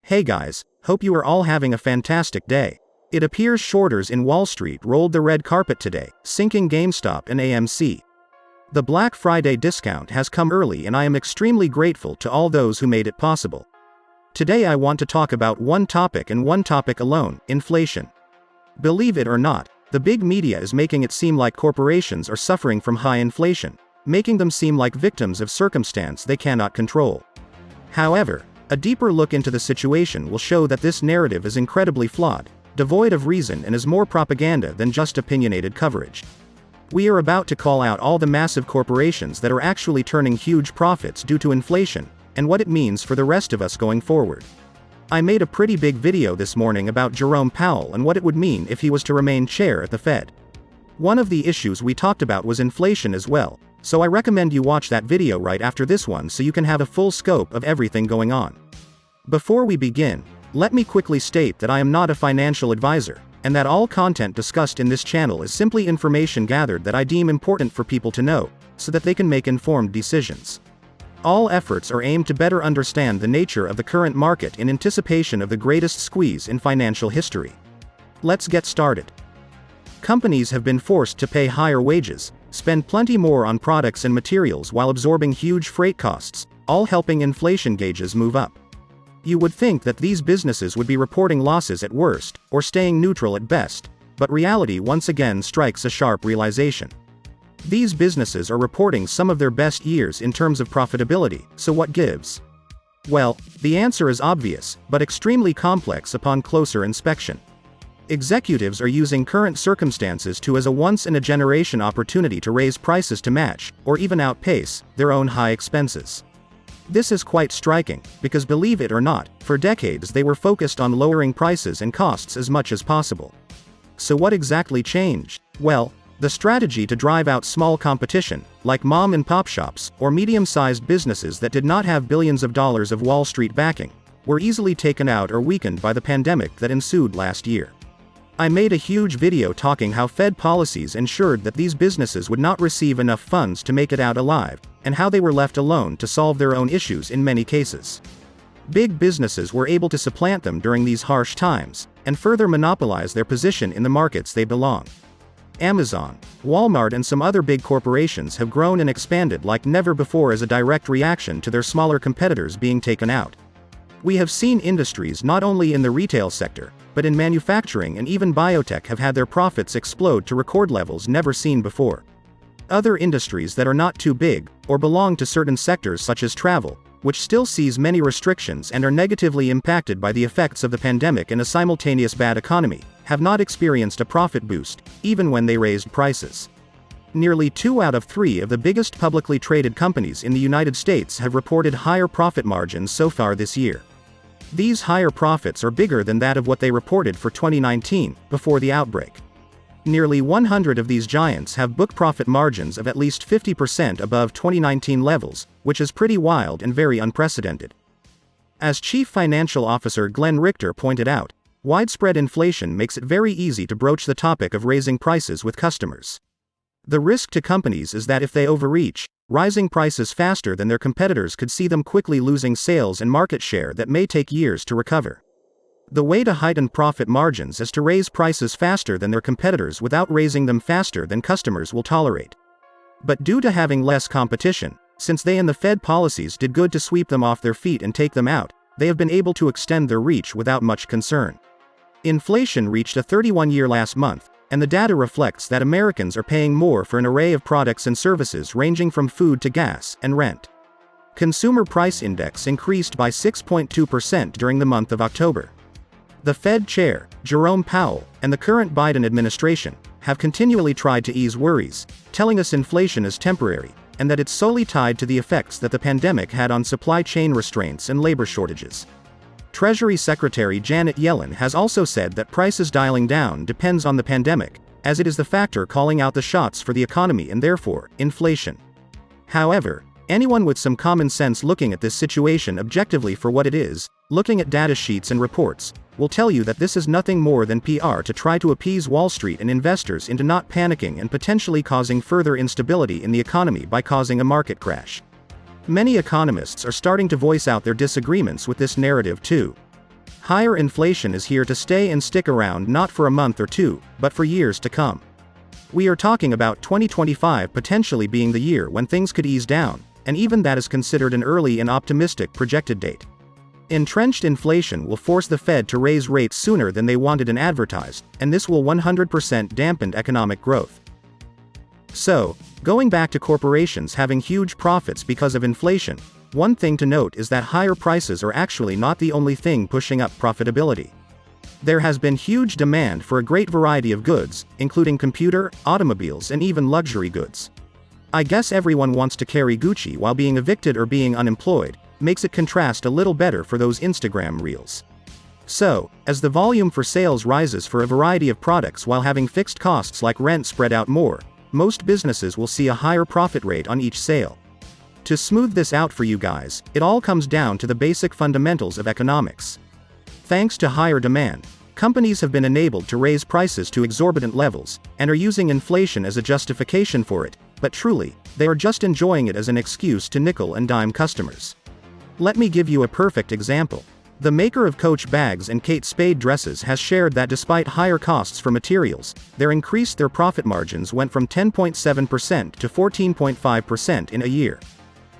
Hey guys, hope you are all having a fantastic day. It appears shorters in Wall Street rolled the red carpet today, sinking GameStop and AMC. The Black Friday discount has come early and I am extremely grateful to all those who made it possible. Today I want to talk about one topic and one topic alone: inflation. Believe it or not, the big media is making it seem like corporations are suffering from high inflation, making them seem like victims of circumstance they cannot control. However, a deeper look into the situation will show that this narrative is incredibly flawed, devoid of reason, and is more propaganda than just opinionated coverage. We are about to call out all the massive corporations that are actually turning huge profits due to inflation, and what it means for the rest of us going forward. I made a pretty big video this morning about Jerome Powell and what it would mean if he was to remain chair at the Fed. One of the issues we talked about was inflation as well, so I recommend you watch that video right after this one so you can have a full scope of everything going on. Before we begin, let me quickly state that I am not a financial advisor, and that all content discussed in this channel is simply information gathered that I deem important for people to know, so that they can make informed decisions. All efforts are aimed to better understand the nature of the current market in anticipation of the greatest squeeze in financial history. Let's get started. Companies have been forced to pay higher wages, spend plenty more on products and materials while absorbing huge freight costs, all helping inflation gauges move up. You would think that these businesses would be reporting losses at worst, or staying neutral at best, but reality once again strikes a sharp realization. These businesses are reporting some of their best years in terms of profitability, so what gives? Well, the answer is obvious, but extremely complex upon closer inspection. Executives are using current circumstances as a once-in-a-generation opportunity to raise prices to match, or even outpace, their own high expenses. This is quite striking, because believe it or not, for decades they were focused on lowering prices and costs as much as possible. So what exactly changed? Well, the strategy to drive out small competition, like mom-and-pop shops, or medium-sized businesses that did not have billions of dollars of Wall Street backing, were easily taken out or weakened by the pandemic that ensued last year. I made a huge video talking how Fed policies ensured that these businesses would not receive enough funds to make it out alive, and how they were left alone to solve their own issues in many cases. Big businesses were able to supplant them during these harsh times, and further monopolize their position in the markets they belong. Amazon, Walmart and some other big corporations have grown and expanded like never before as a direct reaction to their smaller competitors being taken out. We have seen industries not only in the retail sector, but in manufacturing and even biotech have had their profits explode to record levels never seen before. Other industries that are not too big, or belong to certain sectors such as travel, which still sees many restrictions and are negatively impacted by the effects of the pandemic and a simultaneous bad economy, have not experienced a profit boost, even when they raised prices. Nearly 2 out of 3 of the biggest publicly traded companies in the United States have reported higher profit margins so far this year. These higher profits are bigger than that of what they reported for 2019, before the outbreak. Nearly 100 of these giants have book profit margins of at least 50% above 2019 levels, which is pretty wild and very unprecedented. As Chief Financial Officer Glenn Richter pointed out, widespread inflation makes it very easy to broach the topic of raising prices with customers. The risk to companies is that if they overreach, rising prices faster than their competitors could see them quickly losing sales and market share that may take years to recover. The way to heighten profit margins is to raise prices faster than their competitors without raising them faster than customers will tolerate. But due to having less competition, since they and the Fed policies did good to sweep them off their feet and take them out, they have been able to extend their reach without much concern. Inflation reached a 31-year last month, and the data reflects that Americans are paying more for an array of products and services ranging from food to gas and rent. Consumer Price Index increased by 6.2% during the month of October. The Fed chair, Jerome Powell, and the current Biden administration have continually tried to ease worries, telling us inflation is temporary, and that it's solely tied to the effects that the pandemic had on supply chain restraints and labor shortages. Treasury Secretary Janet Yellen has also said that prices dialing down depends on the pandemic, as it is the factor calling out the shots for the economy and therefore, inflation. However, anyone with some common sense looking at this situation objectively for what it is, looking at data sheets and reports, will tell you that this is nothing more than PR to try to appease Wall Street and investors into not panicking and potentially causing further instability in the economy by causing a market crash. Many economists are starting to voice out their disagreements with this narrative too. Higher inflation is here to stay and stick around not for a month or two, but for years to come. We are talking about 2025 potentially being the year when things could ease down, and even that is considered an early and optimistic projected date. Entrenched inflation will force the Fed to raise rates sooner than they wanted and advertised, and this will 100% dampen economic growth. So, going back to corporations having huge profits because of inflation, one thing to note is that higher prices are actually not the only thing pushing up profitability. There has been huge demand for a great variety of goods, including computer, automobiles, and even luxury goods. I guess everyone wants to carry Gucci while being evicted or being unemployed, makes it contrast a little better for those Instagram reels. So, as the volume for sales rises for a variety of products while having fixed costs like rent spread out more, most businesses will see a higher profit rate on each sale. To smooth this out for you guys, it all comes down to the basic fundamentals of economics. Thanks to higher demand, companies have been enabled to raise prices to exorbitant levels, and are using inflation as a justification for it, but truly, they are just enjoying it as an excuse to nickel and dime customers. Let me give you a perfect example. The maker of Coach bags and Kate Spade dresses has shared that despite higher costs for materials, their profit margins went from 10.7% to 14.5% in a year.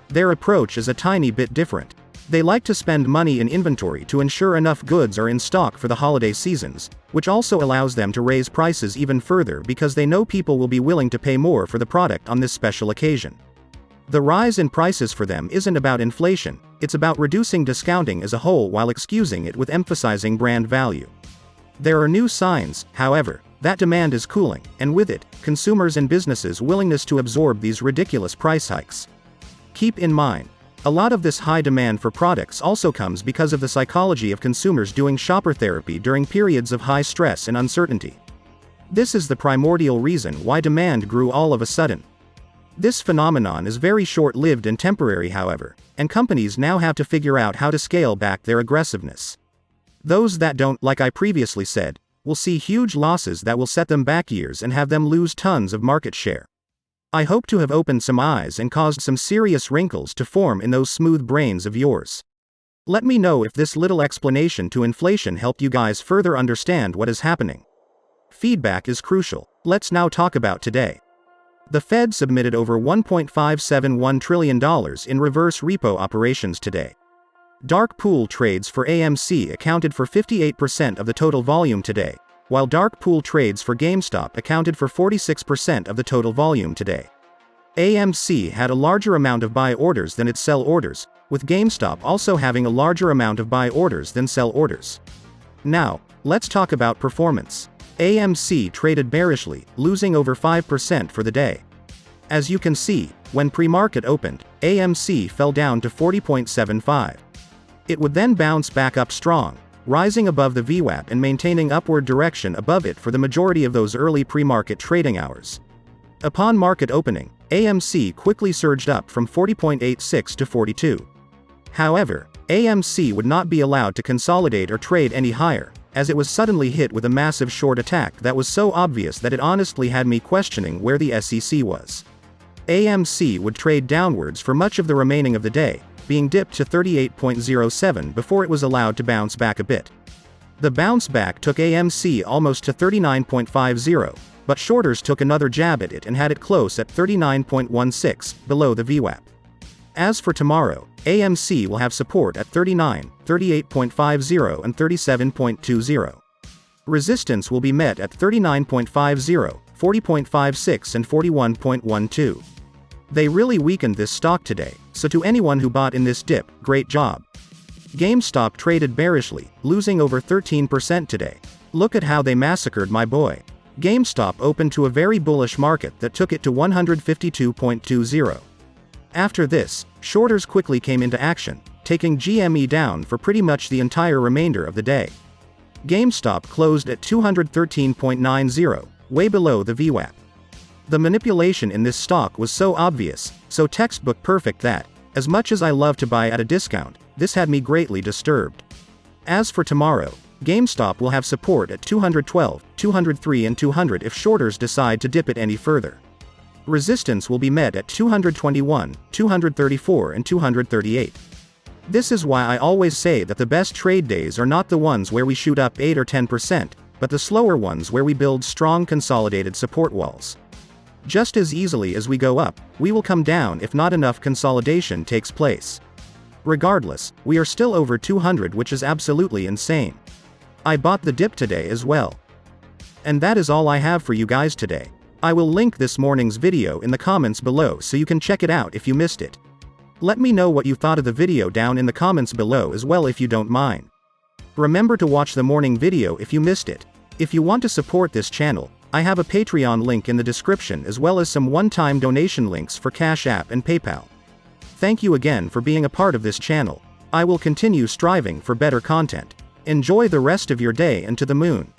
Their approach is a tiny bit different. They like to spend money in inventory to ensure enough goods are in stock for the holiday seasons, which also allows them to raise prices even further because they know people will be willing to pay more for the product on this special occasion. The rise in prices for them isn't about inflation, it's about reducing discounting as a whole while excusing it with emphasizing brand value. There are new signs, however, that demand is cooling, and with it, consumers' and businesses' willingness to absorb these ridiculous price hikes. Keep in mind, a lot of this high demand for products also comes because of the psychology of consumers doing shopper therapy during periods of high stress and uncertainty. This is the primordial reason why demand grew all of a sudden. This phenomenon is very short-lived and temporary, however, and companies now have to figure out how to scale back their aggressiveness. Those that don't, like I previously said, will see huge losses that will set them back years and have them lose tons of market share. I hope to have opened some eyes and caused some serious wrinkles to form in those smooth brains of yours. Let me know if this little explanation to inflation helped you guys further understand what is happening. Feedback is crucial. Let's now talk about today. The Fed submitted over $1.571 trillion in reverse repo operations today. Dark pool trades for AMC accounted for 58% of the total volume today, while dark pool trades for GameStop accounted for 46% of the total volume today. AMC had a larger amount of buy orders than its sell orders, with GameStop also having a larger amount of buy orders than sell orders. Now, let's talk about performance. AMC traded bearishly, losing over 5% for the day. As you can see, when pre-market opened, AMC fell down to 40.75. It would then bounce back up strong, rising above the VWAP and maintaining upward direction above it for the majority of those early pre-market trading hours. Upon market opening, AMC quickly surged up from 40.86 to 42. However, AMC would not be allowed to consolidate or trade any higher, as it was suddenly hit with a massive short attack that was so obvious that it honestly had me questioning where the SEC was. AMC would trade downwards for much of the remaining of the day, being dipped to 38.07 before it was allowed to bounce back a bit. The bounce back took AMC almost to 39.50, but shorters took another jab at it and had it close at 39.16, below the VWAP. As for tomorrow, AMC will have support at 39, 38.50 and 37.20. Resistance will be met at 39.50, 40.56 and 41.12. They really weakened this stock today, so to anyone who bought in this dip, great job. GameStop traded bearishly, losing over 13% today. Look at how they massacred my boy. GameStop opened to a very bullish market that took it to 152.20. After this, shorters quickly came into action, taking GME down for pretty much the entire remainder of the day. GameStop closed at 213.90, way below the VWAP. The manipulation in this stock was so obvious, so textbook perfect that, as much as I love to buy at a discount, this had me greatly disturbed. As for tomorrow, GameStop will have support at 212, 203 and 200 if shorters decide to dip it any further. Resistance will be met at 221, 234 and 238. This is why I always say that the best trade days are not the ones where we shoot up 8 or 10%, but the slower ones where we build strong consolidated support walls. Just as easily as we go up, we will come down if not enough consolidation takes place. Regardless, we are still over 200, which is absolutely insane. I bought the dip today as well. And that is all I have for you guys today. I will link this morning's video in the comments below so you can check it out if you missed it. Let me know what you thought of the video down in the comments below as well if you don't mind. Remember to watch the morning video if you missed it. If you want to support this channel, I have a Patreon link in the description as well as some one-time donation links for Cash App and PayPal. Thank you again for being a part of this channel. I will continue striving for better content. Enjoy the rest of your day and to the moon.